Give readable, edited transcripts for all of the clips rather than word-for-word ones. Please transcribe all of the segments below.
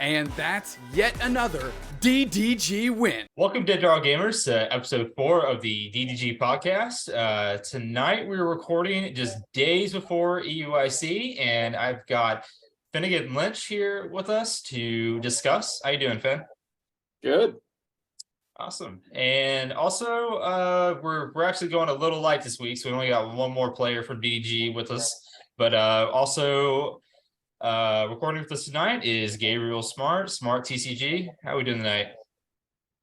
And that's yet another DDG win. Welcome, Dead Dog Gamers, to episode 4 of the DDG podcast. Tonight we're recording just days before EUIC, and I've got Phinnegan Lynch here with us to discuss. How you doing, Finn? Good. Awesome. And also, we're actually going a little light this week, so we only got one more player from DDG with us. But also recording with us tonight is Gabriel Smart TCG. How are we doing tonight?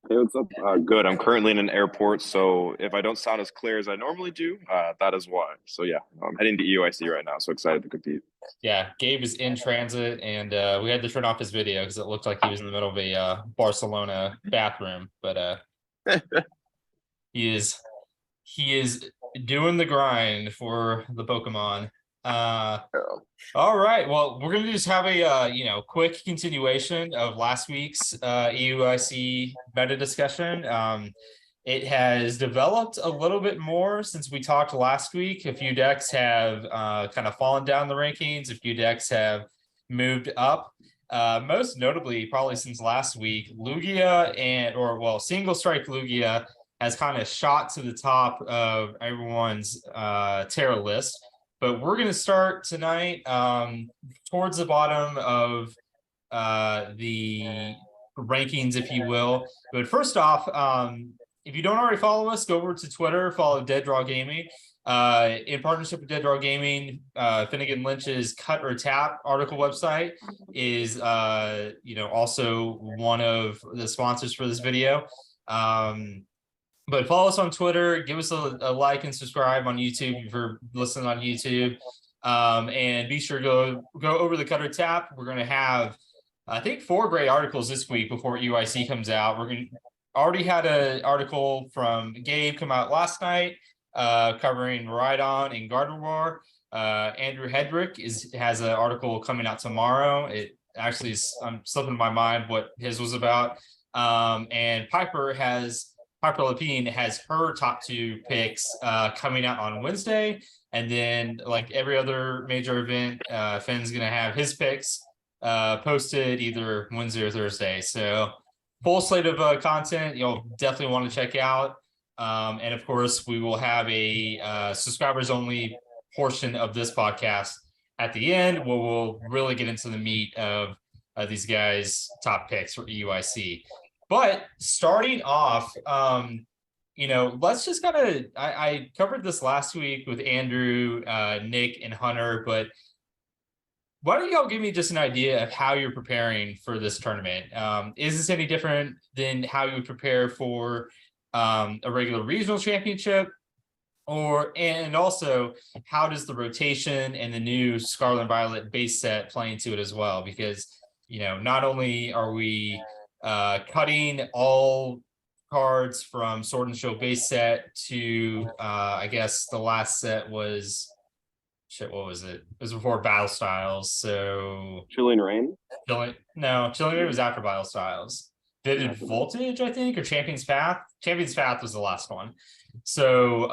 Hey, what's up? Good. I'm currently in an airport, so if I don't sound as clear as I normally do, that is why. So yeah, I'm heading to EUIC right now, so excited to compete. Yeah, Gabe is in transit, and we had to turn off his video because it looked like he was in the middle of a Barcelona bathroom. But he is doing the grind for the Pokemon. All right. Well, we're gonna just have a quick continuation of last week's EUIC meta discussion. It has developed a little bit more since we talked last week. A few decks have kind of fallen down the rankings. A few decks have moved up. Most notably, probably since last week, Lugia Single Strike Lugia has kind of shot to the top of everyone's Terra list. But we're going to start tonight towards the bottom of the rankings, if you will. But first off, if you don't already follow us, go over to Twitter, follow Dead Draw Gaming. In partnership with Dead Draw Gaming, Phinnegan Lynch's Cut or Tap article website is also one of the sponsors for this video. But follow us on Twitter, give us a like and subscribe on YouTube if you're listening on YouTube. And be sure to go over the Cut or Tap. We're going to have, I think, 4 great articles this week before EUIC comes out. Already had an article from Gabe come out last night covering Rhydon and Gardevoir. Andrew Hedrick has an article coming out tomorrow. It actually is, I'm slipping my mind what his was about. And Piper Lapine has her top 2 picks coming out on Wednesday. And then, like every other major event, Finn's going to have his picks posted either Wednesday or Thursday. So full slate of content you'll definitely want to check out. And of course, we will have a subscribers only portion of this podcast at the end where we'll really get into the meat of these guys' top picks for EUIC. But starting off, let's just kind of, I covered this last week with Andrew, Nick, and Hunter, but why don't y'all give me just an idea of how you're preparing for this tournament? Is this any different than how you would prepare for a regular regional championship? And also, how does the rotation and the new Scarlet and Violet base set play into it as well? Because, not only are we cutting all cards from Sword and Shield base set to I guess the last set was what was it? It was before Battle Styles. So Chilling Rain? Chilling Rain was after Battle Styles. Vivid Voltage, I think, or Champion's Path. Champion's Path was the last one. So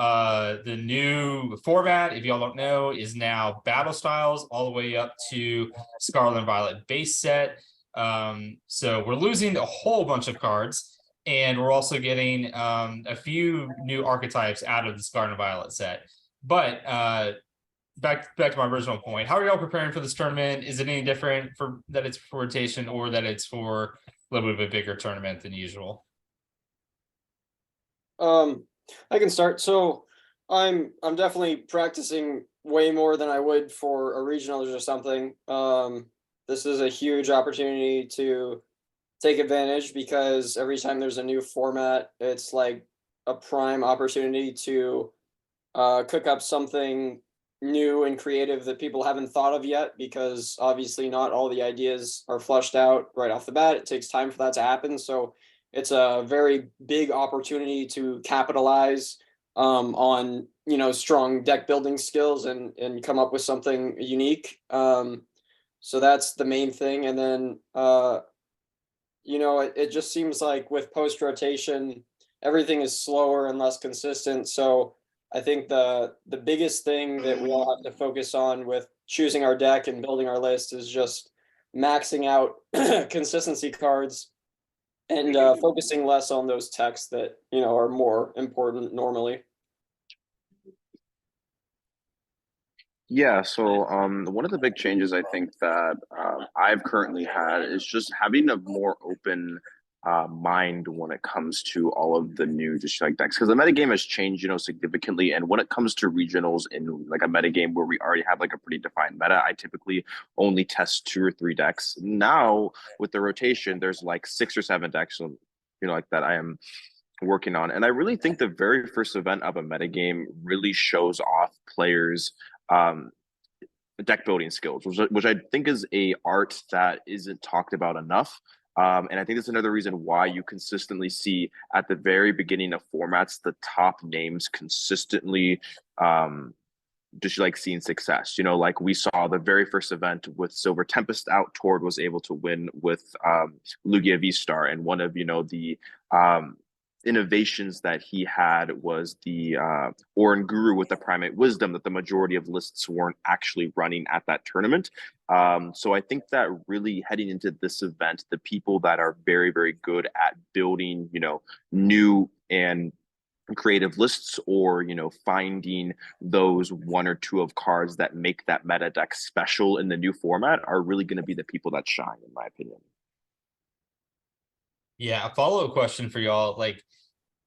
the new format, if y'all don't know, is now Battle Styles all the way up to Scarlet and Violet base set. So we're losing a whole bunch of cards, and we're also getting a few new archetypes out of the Scarlet and Violet set. But back to my original point, how are y'all preparing for this tournament? Is it any different that it's for rotation or that it's for a little bit of a bigger tournament than usual? I can start. So I'm definitely practicing way more than I would for a regionals or something. This is a huge opportunity to take advantage because every time there's a new format, it's like a prime opportunity to cook up something new and creative that people haven't thought of yet, because obviously not all the ideas are flushed out right off the bat. It takes time for that to happen. So it's a very big opportunity to capitalize on, strong deck building skills and come up with something unique. So that's the main thing. And then, it just seems like with post rotation, everything is slower and less consistent. So I think the biggest thing that we all have to focus on with choosing our deck and building our list is just maxing out consistency cards and focusing less on those techs that, you know, are more important normally. Yeah, so one of the big changes I think that I've currently had is just having a more open mind when it comes to all of the new just like decks, because the metagame has changed, you know, significantly. And when it comes to regionals in like a metagame where we already have like a pretty defined meta, I typically only test 2 or 3 decks. Now with the rotation, there's like 6 or 7 decks, you know, like that I am working on. And I really think the very first event of a metagame really shows off players' um, deck building skills, which I think is a art that isn't talked about enough. And I think that's another reason why you consistently see at the very beginning of formats the top names consistently just like seeing success. You know, like we saw the very first event with Silver Tempest out, Tord was able to win with Lugia V-Star, and one of, you know, the innovations that he had was the Orin Guru with the Primate Wisdom that the majority of lists weren't actually running at that tournament. So I think that really heading into this event, the people that are very, very good at building, you know, new and creative lists, or, you know, finding those 1 or 2 of cards that make that meta deck special in the new format are really going to be the people that shine, in my opinion. Yeah, a follow-up question for y'all. Like,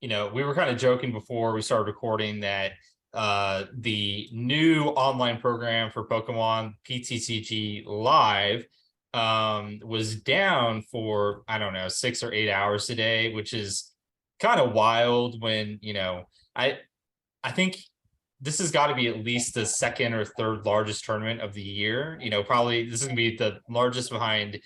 you know, we were kind of joking before we started recording that the new online program for Pokemon PTCG Live was down for, I don't know, 6 or 8 hours today, which is kind of wild when, you know, I think this has got to be at least the 2nd or 3rd largest tournament of the year. You know, probably this is gonna be the largest behind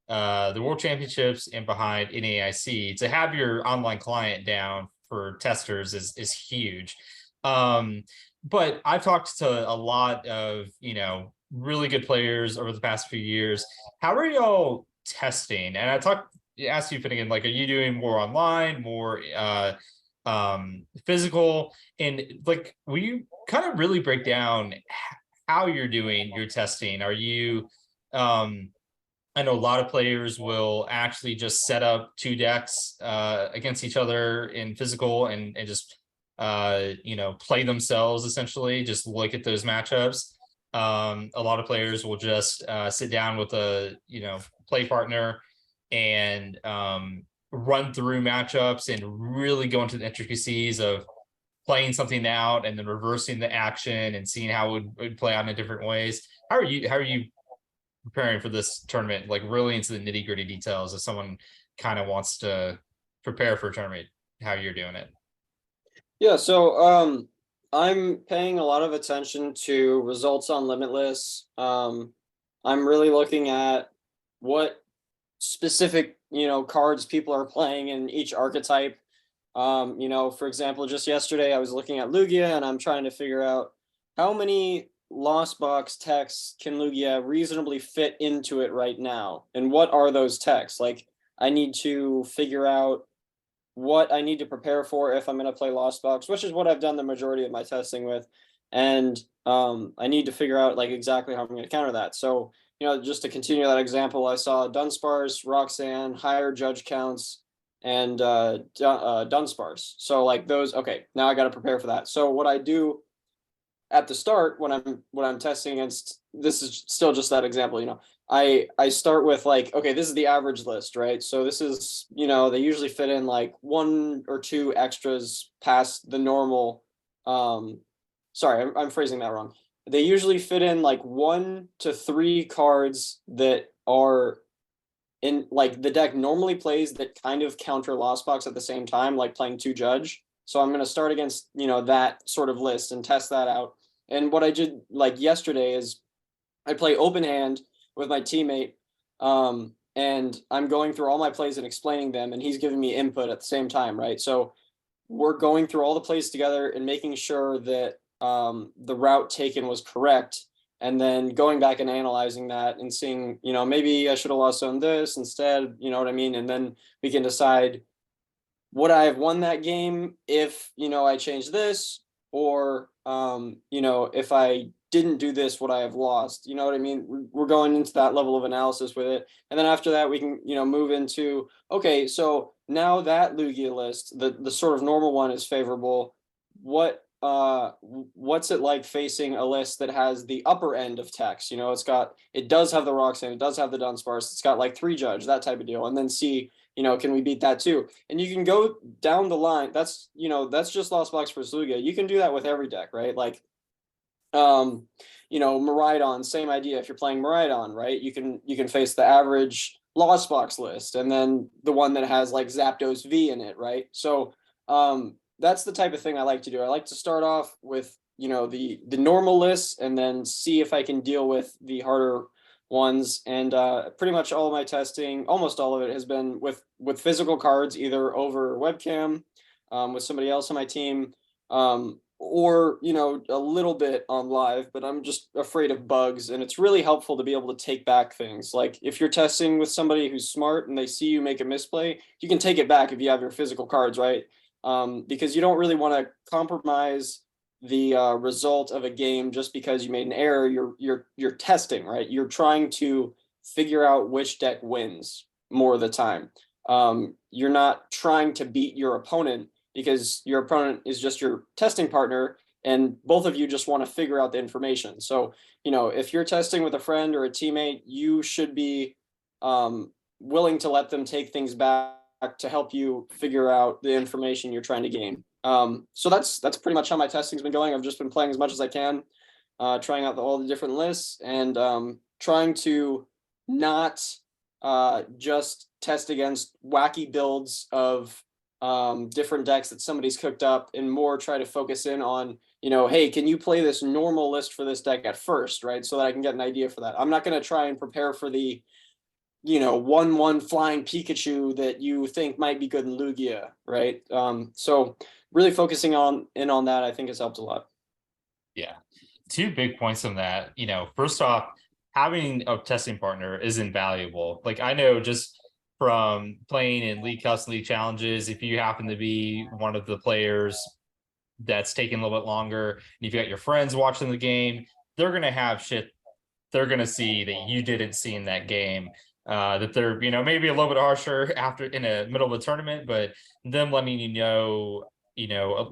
the World Championships and behind NAIC. To have your online client down for testers is huge. But I've talked to a lot of, you know, really good players over the past few years. How are y'all testing? And asked you, Phinnegan, like, are you doing more online, more physical? And like, will you kind of really break down how you're doing your testing? Are you I know a lot of players will actually just set up 2 decks against each other in physical and just you know, play themselves, essentially just look at those matchups. A lot of players will just sit down with a, you know, play partner and run through matchups and really go into the intricacies of playing something out and then reversing the action and seeing how it would play out in different ways. How are you preparing for this tournament, like really into the nitty-gritty details, if someone kind of wants to prepare for a tournament, how you're doing it? Yeah, so I'm paying a lot of attention to results on Limitless. I'm really looking at what specific, you know, cards people are playing in each archetype. You know, for example, just yesterday I was looking at Lugia and I'm trying to figure out how many Lost Box techs can Lugia reasonably fit into it right now, and what are those techs? Like, I need to figure out what I need to prepare for if I'm going to play Lost Box, which is what I've done the majority of my testing with. And I need to figure out like exactly how I'm going to counter that. So, you know, just to continue that example, I saw Dunsparce, Roxanne, higher judge counts, and Dunsparce. So like those, okay, now I got to prepare for that. So what I do at the start when I'm testing against, this is still just that example, you know, I start with like, okay, this is the average list, right? So this is, you know, they usually fit in like 1 or 2 extras past the normal. Sorry, I'm phrasing that wrong. They usually fit in like 1 to 3 cards that are in like the deck normally plays that kind of counter Lost Box at the same time, like playing 2 judge. So I'm going to start against, you know, that sort of list and test that out. And what I did like yesterday is I play open hand with my teammate, and I'm going through all my plays and explaining them, and he's giving me input at the same time, right? So we're going through all the plays together and making sure that the route taken was correct, and then going back and analyzing that and seeing, you know, maybe I should have lost on this instead, you know what I mean? And then we can decide, would I have won that game if, you know, I changed this, or you know, if I didn't do this, would I have lost? You know what I mean? We're going into that level of analysis with it. And then after that, we can, move into, okay, so now that Lugia list, the sort of normal one is favorable. What's it like facing a list that has the upper end of text? It does have the Roxanne, it does have the Dunsparce, it's got like 3 judge, that type of deal. And then see, can we beat that too? And you can go down the line. That's just Lost Box versus Lugia. You can do that with every deck, right? Like, Miraidon, same idea. If you're playing Miraidon, right, you can face the average Lost Box list, and then the one that has like Zapdos V in it, right? So that's the type of thing I like to do. I like to start off with the normal list, and then see if I can deal with the harder ones. And pretty much all of my testing, almost all of it, has been with physical cards, either over webcam, with somebody else on my team, or a little bit on live. But I'm just afraid of bugs, and it's really helpful to be able to take back things. Like if you're testing with somebody who's smart and they see you make a misplay, you can take it back if you have your physical cards, right? Because you don't really want to compromise the result of a game just because you made an error. You're testing, right? You're trying to figure out which deck wins more of the time. You're not trying to beat your opponent, because your opponent is just your testing partner, and both of you just want to figure out the information. So, if you're testing with a friend or a teammate, you should be willing to let them take things back to help you figure out the information you're trying to gain. So that's pretty much how my testing's been going. I've just been playing as much as I can, trying out all the different lists, and trying to not just test against wacky builds of different decks that somebody's cooked up, and more try to focus in on, hey, can you play this normal list for this deck at first, right? So that I can get an idea for that. I'm not going to try and prepare for the 1/1 flying Pikachu that you think might be good in Lugia, right? So really focusing on that, I think, has helped a lot. Yeah, 2 big points on that. First off, having a testing partner is invaluable. Like, I know just from playing in League Custom League challenges, if you happen to be one of the players that's taking a little bit longer, and you've got your friends watching the game, they're going to have shit they're going to see that you didn't see in that game. That they're, maybe a little bit harsher after in the middle of a tournament, but them letting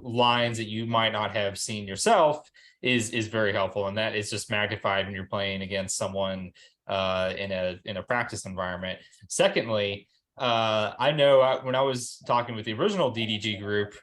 lines that you might not have seen yourself is very helpful. And that is just magnified when you're playing against someone in a practice environment. Secondly, I know when I was talking with the original DDG group,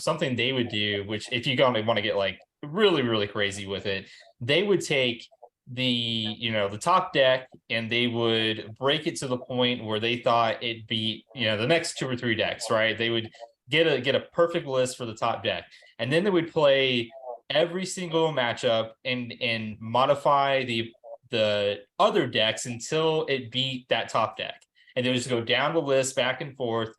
something they would do, which if you want to get like really, really crazy with it, they would take the top deck, and they would break it to the point where they thought it beat the next 2 or 3 decks, right? They would get a perfect list for the top deck, and then they would play every single matchup and modify the other decks until it beat that top deck, and they would just go down the list back and forth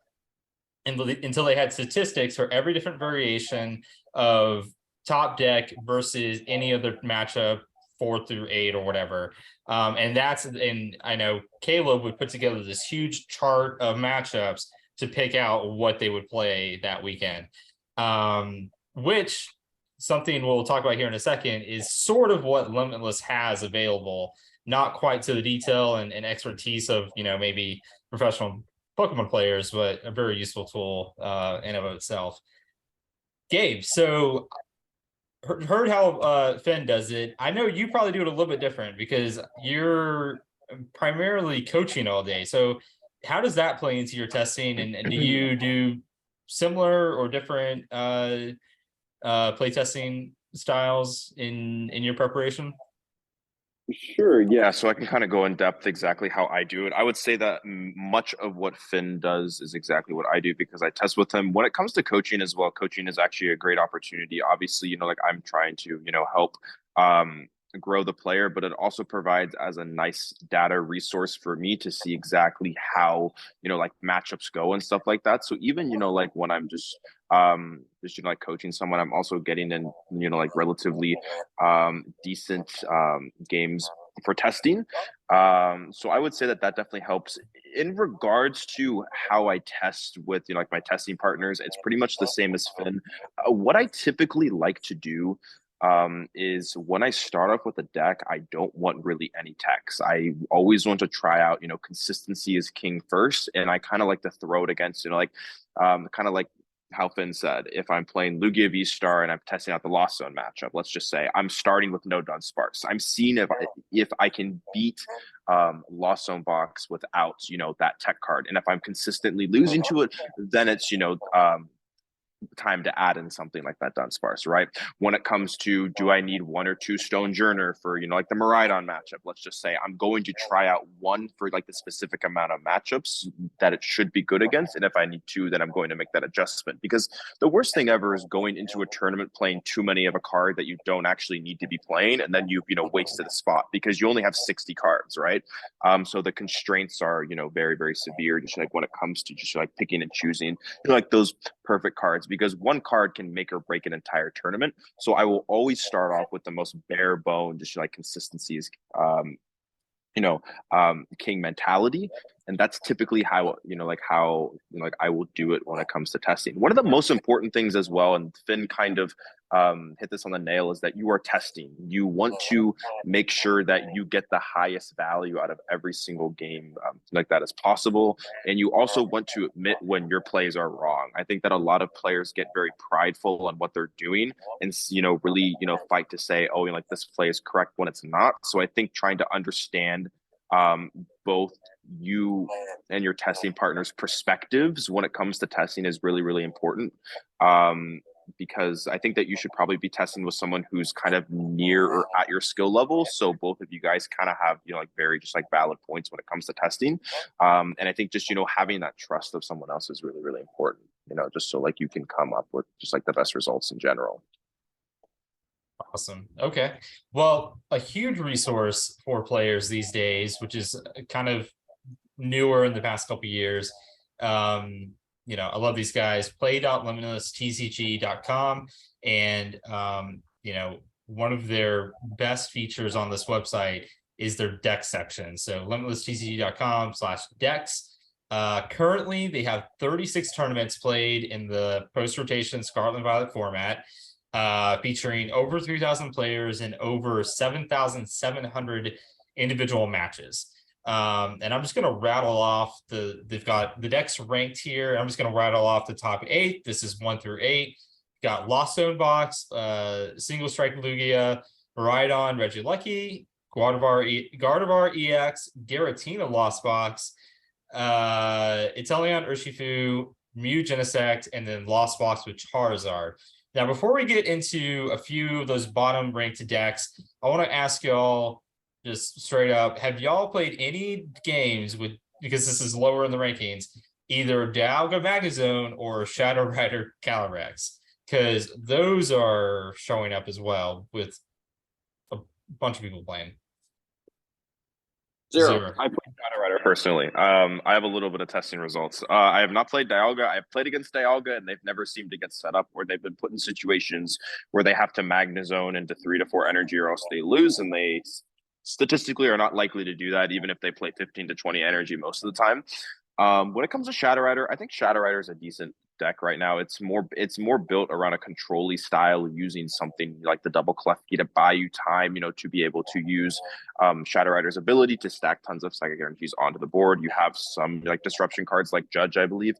until they had statistics for every different variation of top deck versus any other matchup 4 through 8 or whatever. And I know Caleb would put together this huge chart of matchups to pick out what they would play that weekend. Which something we'll talk about here in a second is sort of what Limitless has available, not quite to the detail and expertise of, maybe professional Pokemon players, but a very useful tool in and of itself. Gabe, so heard how Finn does it. I know you probably do it a little bit different because you're primarily coaching all day. So how does that play into your testing? And do you do similar or different play testing styles in your preparation? Sure, yeah. So I can kind of go in depth exactly how I do it. I would say that much of what Finn does is exactly what I do because I test with him. When it comes to coaching as well, coaching is actually a great opportunity. Obviously, like I'm trying to, help grow the player, but it also provides as a nice data resource for me to see exactly how, like matchups go and stuff like that. So even, like when I'm just like coaching someone, I'm also getting in, like relatively decent games for testing. So I would say that definitely helps. In regards to how I test with, like my testing partners, it's pretty much the same as Finn. What I typically like to do is when I start off with a deck, I don't want really any techs. I always want to try out, consistency is king first, and I kind of like to throw it against, kind of like how Finn said, if I'm playing Lugia V-Star and I'm testing out the Lost Zone matchup, let's just say I'm starting with no Dunsparce. I'm seeing if I can beat Lost Zone box without, that tech card. And if I'm consistently losing to it, then it's, time to add in something like that Dunsparce, right? When it comes to, do I need 1 or 2 Stone Journer for, like the Miraidon matchup? Let's just say I'm going to try out 1 for like the specific amount of matchups that it should be good against. And if I need 2, then I'm going to make that adjustment, because the worst thing ever is going into a tournament playing too many of a card that you don't actually need to be playing. And then you wasted a spot because you only have 60 cards, right? So the constraints are, very, very severe, just like when it comes to just like picking and choosing, like those perfect cards, because one card can make or break an entire tournament. So I will always start off with the most bare bone, just like consistency is, king mentality. And that's typically how, I will do it when it comes to testing. One of the most important things as well, and Finn kind of hit this on the nail, is that you are testing. You want to make sure that you get the highest value out of every single game like that as possible. And you also want to admit when your plays are wrong. I think that a lot of players get very prideful on what they're doing and, really, fight to say, oh, like this play is correct when it's not. So I think trying to understand both you and your testing partners' perspectives when it comes to testing is really, really important. Because I think that you should probably be testing with someone who's kind of near or at your skill level. So both of you guys kind of have, very just like valid points when it comes to testing. And I think just, having that trust of someone else is really, really important, just so like you can come up with just like the best results in general. Awesome. Okay. Well, a huge resource for players these days, which is kind of newer in the past couple of years. I love these guys. play.limitlesstcg.com. And, one of their best features on this website is their deck section. So limitlesstcg.com/decks. Currently, they have 36 tournaments played in the post-rotation Scarlet and Violet format, featuring over 3,000 players and over 7,700 individual matches. And I'm just going to rattle off they've got the decks ranked here. I'm just going to rattle off the top 8. This is 1 through 8. Got Lost Zone Box, Single Strike Lugia, Miraidon, Regilucky, Gardevoir EX, Giratina Lost Box, Inteleon Urshifu, Mew Genesect, and then Lost Box with Charizard. Now, before we get into a few of those bottom ranked decks, I want to ask y'all just straight up, have y'all played any games with, because this is lower in the rankings, either Dialga Magnezone or Shadow Rider Calyrex? Because those are showing up as well with a bunch of people playing. Zero. I played Shadow Rider personally. I have a little bit of testing results. I have not played Dialga. I've played against Dialga, and they've never seemed to get set up where they've been put in situations where they have to Magnezone into 3 to 4 energy, or else they lose, and they statistically are not likely to do that, even if they play 15 to 20 energy most of the time. When it comes to Shadow Rider, I think Shadow Rider is a decent deck right now. It's more built around a control-y style, using something like the double Klefki to buy you time, to be able to use Shadow Rider's ability to stack tons of psychic energies onto the board. You have some like disruption cards like Judge, I believe.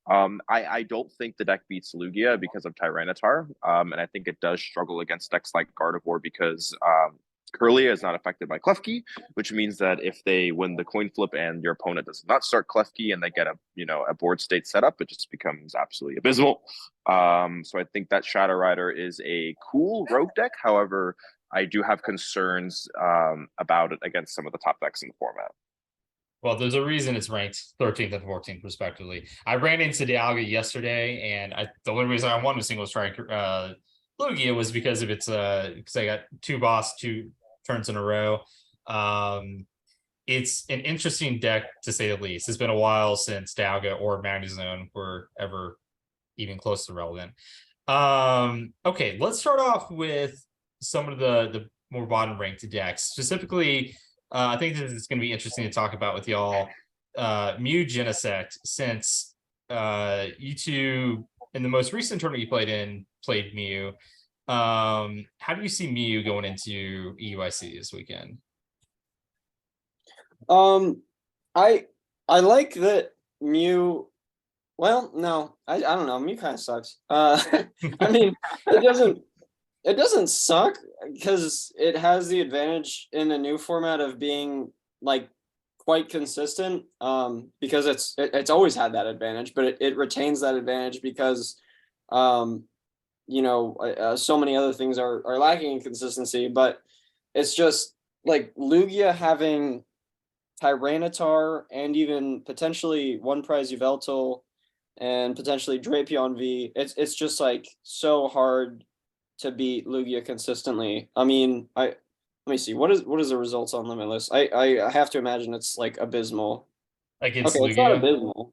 I don't think the deck beats Lugia because of Tyranitar, and I think it does struggle against decks like Gardevoir because Kirlia is not affected by Klefki, which means that if they win the coin flip and your opponent does not start Klefki and they get a board state setup, it just becomes absolutely abysmal. So I think that Shadow Rider is a cool rogue deck. However, I do have concerns about it against some of the top decks in the format. Well, there's a reason it's ranked 13th and 14th respectively. I ran into Dialga yesterday, and the only reason I wanted a single strike Lugia was because of its because I got 2 turns in a row. It's an interesting deck to say the least. It's been a while since Dialga or Magnezone were ever even close to relevant. Okay, let's start off with some of the more bottom ranked decks. Specifically, I think this is going to be interesting to talk about with y'all. Mew Genesect, since you two in the most recent tournament you played Mew. How do you see Mew going into EUIC this weekend? I like that Mew. Well, no, I don't know. Mew kind of sucks. I mean, it doesn't suck because it has the advantage in the new format of being like quite consistent. Because it's always had that advantage, but it retains that advantage because so many other things are lacking in consistency. But it's just like Lugia having Tyranitar and even potentially one prize Yveltal and potentially Drapion V. It's just like so hard to beat Lugia consistently. I mean, let me see. What is the results on Limitless? I have to imagine it's like abysmal. Against Okay, it's not Lugia? abysmal.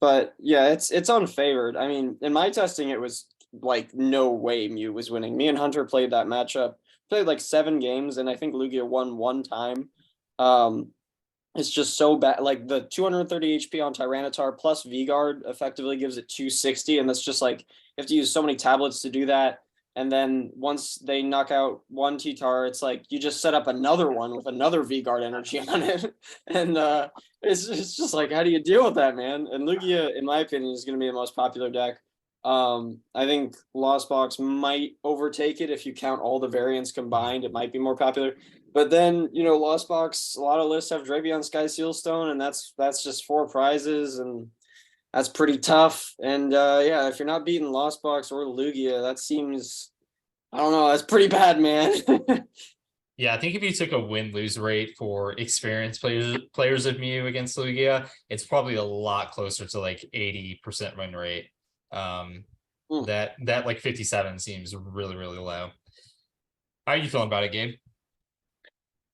But yeah, it's unfavored. I mean, in my testing, it was like no way Mew was winning. Me and Hunter played that matchup, played like 7 games, and I think Lugia won 1 time. It's just so bad. Like the 230 HP on Tyranitar plus V-Guard effectively gives it 260, and that's just like you have to use so many tablets to do that. And then once they knock out one T-Tar, it's like you just set up another one with another V-Guard energy on it. And it's just like, how do you deal with that, man? And Lugia, in my opinion, is going to be the most popular deck. I think Lost Box might overtake it if you count all the variants combined. It might be more popular. But then, Lost Box, a lot of lists have Drapion Sky Sealstone, and that's just 4 prizes, and that's pretty tough. And yeah, if you're not beating Lost Box or Lugia, that seems, I don't know, that's pretty bad, man. Yeah, I think if you took a win-lose rate for experienced players of Mew against Lugia, it's probably a lot closer to like 80% win rate. That like 57 seems really, really low. How are you feeling about it, Gabe?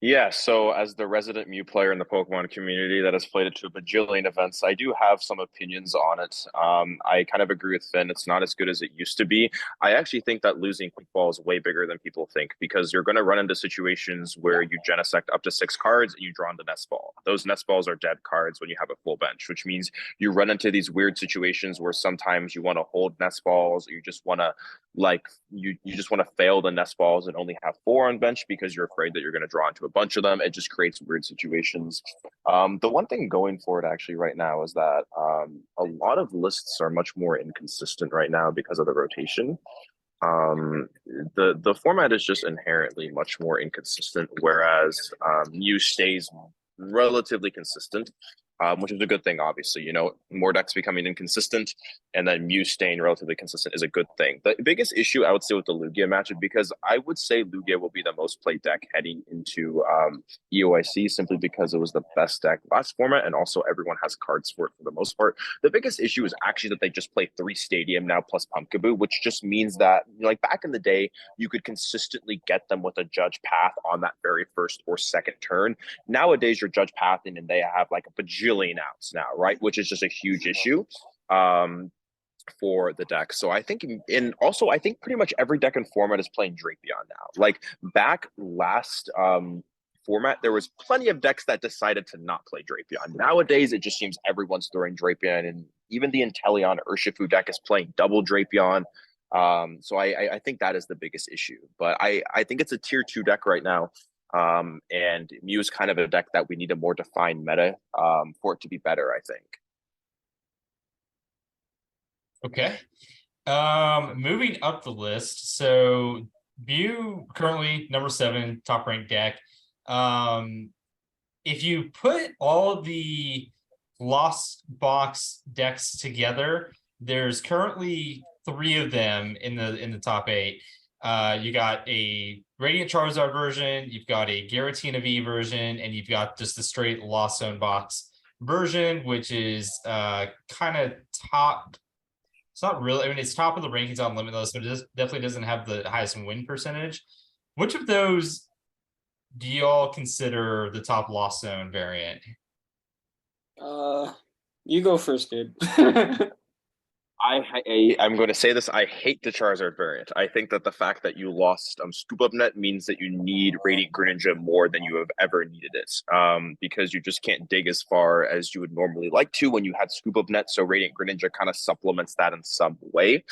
Yeah, so as the resident Mew player in the Pokemon community that has played it to a bajillion events, I do have some opinions on it. I kind of agree with Finn. It's not as good as it used to be. I actually think that losing Quick Ball is way bigger than people think because you're going to run into situations where you Genesect up to 6 cards and you draw into Nest Ball. Those Nest Balls are dead cards when you have a full bench, which means you run into these weird situations where sometimes you want to hold Nest Balls, or you just want to you just want to fail the Nest Balls and only have 4 on bench because you're afraid that you're going to draw into a bunch of them. It just creates weird situations. The one thing going for it actually right now is that a lot of lists are much more inconsistent right now because of the rotation. The format is just inherently much more inconsistent, whereas Mew stays relatively consistent. Which is a good thing, obviously. More decks becoming inconsistent and then Mew staying relatively consistent is a good thing. The biggest issue I would say with the Lugia matchup, because I would say Lugia will be the most played deck heading into EUIC simply because it was the best deck last format, and also everyone has cards for it for the most part. The biggest issue is actually that they just play 3 Stadium now plus Pumpkaboo, which just means that, like back in the day, you could consistently get them with a Judge Path on that very first or second turn. Nowadays, you're Judge Pathing and they have like a bajillion outs now, right? Which is just a huge issue for the deck. So I think, and also I think pretty much every deck and format is playing Drapion now. Like back last format, there was plenty of decks that decided to not play Drapion. Nowadays, it just seems everyone's throwing Drapion, and even the Inteleon Urshifu deck is playing double Drapion. So I think that is the biggest issue. But I think it's a tier 2 deck right now. And Mew is kind of a deck that we need a more defined meta for it to be better, I think. Okay. Moving up the list. So Mew currently number 7 top ranked deck. If you put all the Lost Box decks together, there's currently 3 of them in the top 8. You got a Radiant Charizard version, you've got a Giratina V version, and you've got just the straight Lost Zone Box version, which is kind of top. It's not really, I mean, it's top of the rankings on Limitless, but it definitely doesn't have the highest win percentage. Which of those do y'all consider the top Lost Zone variant? You go first, Gabe. I'm going to say this. I hate the Charizard variant. I think that the fact that you lost Scoop Up Net means that you need Radiant Greninja more than you have ever needed it. Because you just can't dig as far as you would normally like to when you had Scoop Up Net. So Radiant Greninja kind of supplements that in some way.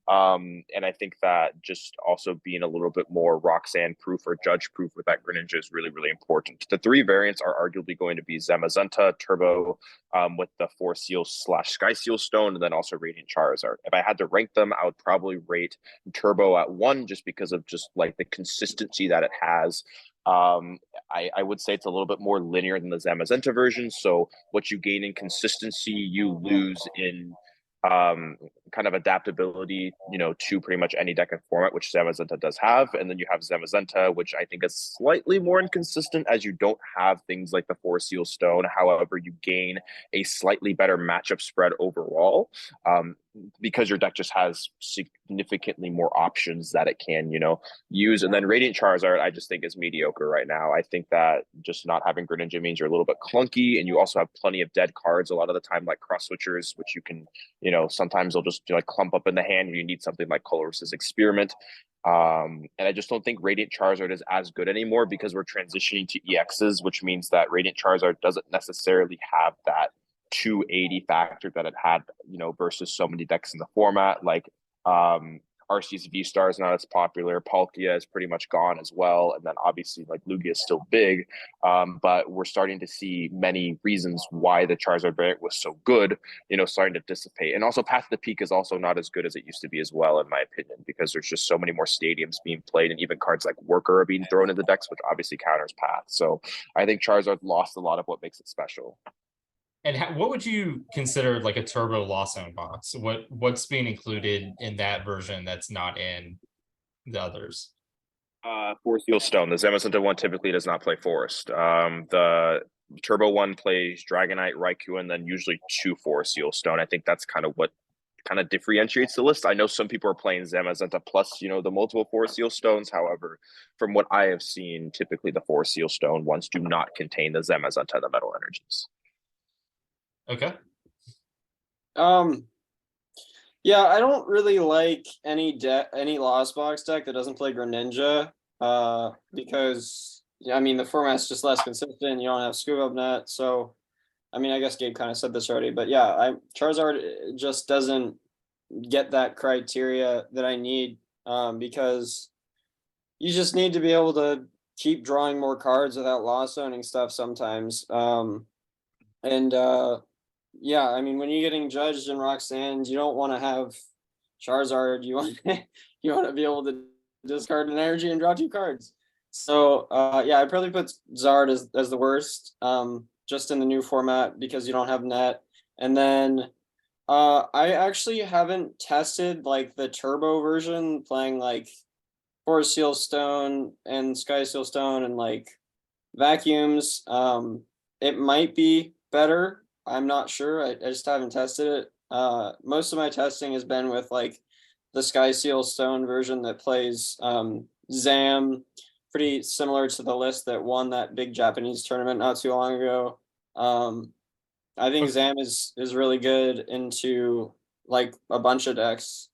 And I think that just also being a little bit more Roxanne proof or judge proof with that Greninja is really, really important. The three variants are arguably going to be Zamazenta, Turbo, with the Force Seal / Sky Seal Stone, and then also Radiant Charizard. If I had to rank them, I would probably rate Turbo at 1 just because of just like the consistency that it has. I would say it's a little bit more linear than the Zamazenta version. So what you gain in consistency, you lose in kind of adaptability, to pretty much any deck and format, which Zamazenta does have. And then you have Zamazenta, which I think is slightly more inconsistent as you don't have things like the Force Seal Stone. However, you gain a slightly better matchup spread overall, because your deck just has significantly more options that it can, use. And then Radiant Charizard, I just think is mediocre right now. I think that just not having Greninja means you're a little bit clunky, and you also have plenty of dead cards a lot of the time, like cross switchers, which you can, sometimes they'll just like clump up in the hand and you need something like Colorless's Experiment. And I just don't think Radiant Charizard is as good anymore because we're transitioning to EXs, which means that Radiant Charizard doesn't necessarily have that 280 factor that it had, versus so many decks in the format. Like Arceus V-Star is not as popular. Palkia is pretty much gone as well. And then obviously like Lugia is still big. But we're starting to see many reasons why the Charizard variant was so good, starting to dissipate. And also Path to the Peak is also not as good as it used to be as well, in my opinion, because there's just so many more stadiums being played, and even cards like Worker are being thrown into decks, which obviously counters Path. So I think Charizard lost a lot of what makes it special. And what would you consider like a Turbo Lost Zone box? What's being included in that version that's not in the others? Force Seal Stone. The Zamazenta one typically does not play Forest. The Turbo one plays Dragonite, Raikou, and then usually 2 Force Seal Stone. I think that's kind of what kind of differentiates the list. I know some people are playing Zamazenta plus, the multiple Force Seal Stones. However, from what I have seen, typically the Force Seal Stone ones do not contain the Zamazenta, the Metal Energies. Okay. Yeah, I don't really like any Lost Box deck that doesn't play Greninja. Because the format's just less consistent. You don't have Scoop Up Net, so I guess Gabe kind of said this already, but yeah, Charizard just doesn't get that criteria that I need, because you just need to be able to keep drawing more cards without lost zoning stuff sometimes. Yeah, when you're getting judged in Roxanne, you don't want to have Charizard. You want to be able to discard an energy and draw 2 cards. So yeah, I'd probably put Zard as the worst, just in the new format because you don't have net. And then I actually haven't tested like the turbo version, playing like Forest Seal Stone and Sky Seal Stone and like vacuums. It might be better. I'm not sure. I just haven't tested it. Most of my testing has been with like the Sky Seal Stone version that plays Zam, pretty similar to the list that won that big Japanese tournament not too long ago. I think Zam is really good into like a bunch of decks.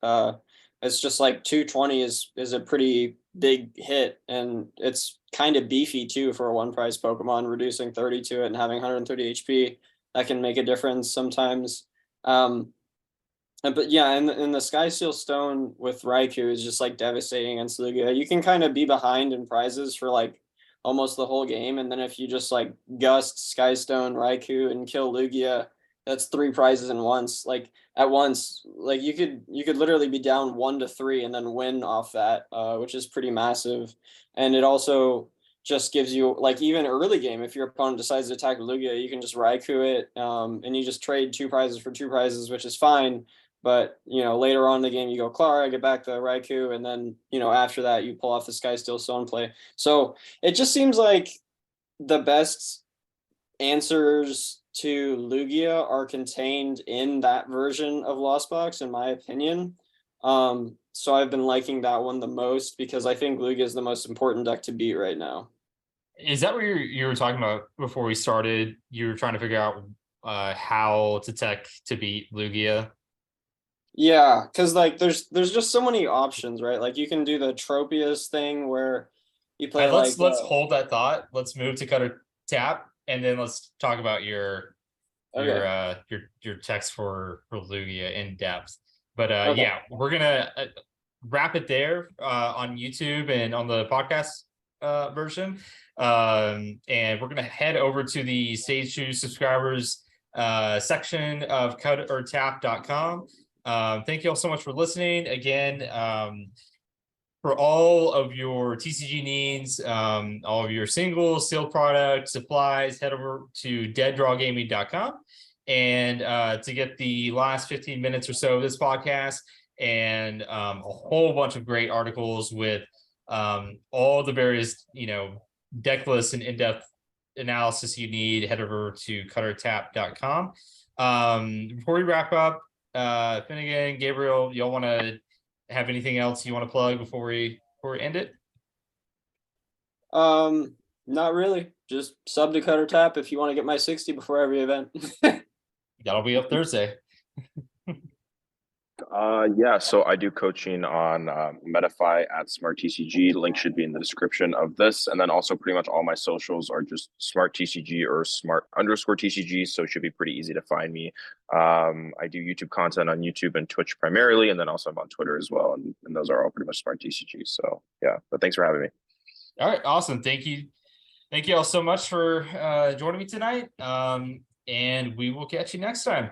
It's just like 220 is a pretty big hit, and it's kind of beefy too for a 1 prize Pokemon, reducing 30 to it and having 130 HP. That can make a difference sometimes. But yeah, in the Sky Seal Stone with Raikou is just like devastating against Lugia. You can kind of be behind in prizes for like almost the whole game, and then if you just like Gust, Sky Stone, Raikou, and kill Lugia, that's 3 prizes at once. Like you could literally be down 1-3 and then win off that, which is pretty massive. And it also just gives you, like, even early game, if your opponent decides to attack Lugia, you can just Raikou it, and you just trade 2 prizes for 2 prizes, which is fine. But later on in the game, you go Clara, get back the Raikou, and then after that, you pull off the Sky Steel Stone play. So it just seems like the best answers to Lugia are contained in that version of Lost Box, in my opinion. So I've been liking that one the most because I think Lugia is the most important deck to beat right now. Is that what you were talking about before we started? You were trying to figure out how to tech to beat Lugia? Yeah, because like there's just so many options, right? Like you can do the Tropius thing where you play let's hold that thought. Let's move to Cutter Tap, and then let's talk about your text for Lugia in depth. But Okay. yeah, we're gonna wrap it there on YouTube and on the podcast version. And we're gonna head over to the Stage 2 subscribers section of cutortap.com. Thank you all so much for listening. Again, for all of your TCG needs, all of your singles, sealed products, supplies, head over to deaddrawgaming.com. And to get the last 15 minutes or so of this podcast and a whole bunch of great articles with all the various, deck lists and in-depth analysis you need, head over to cutortap.com. Before we wrap up, Phinnegan, Gabriel, y'all want to have anything else you want to plug before we end it? Not really. Just sub to Cutter Tap if you want to get my 60 before every event. That'll be up Thursday. Yeah, so I do coaching on Medify at Smart TCG. Link should be in the description of this. And then also pretty much all my socials are just Smart TCG or Smart_TCG. So it should be pretty easy to find me. I do YouTube content on YouTube and Twitch primarily. And then also I'm on Twitter as well. And those are all pretty much Smart TCG. So yeah, but thanks for having me. All right, awesome. Thank you. Thank you all so much for joining me tonight. And we will catch you next time.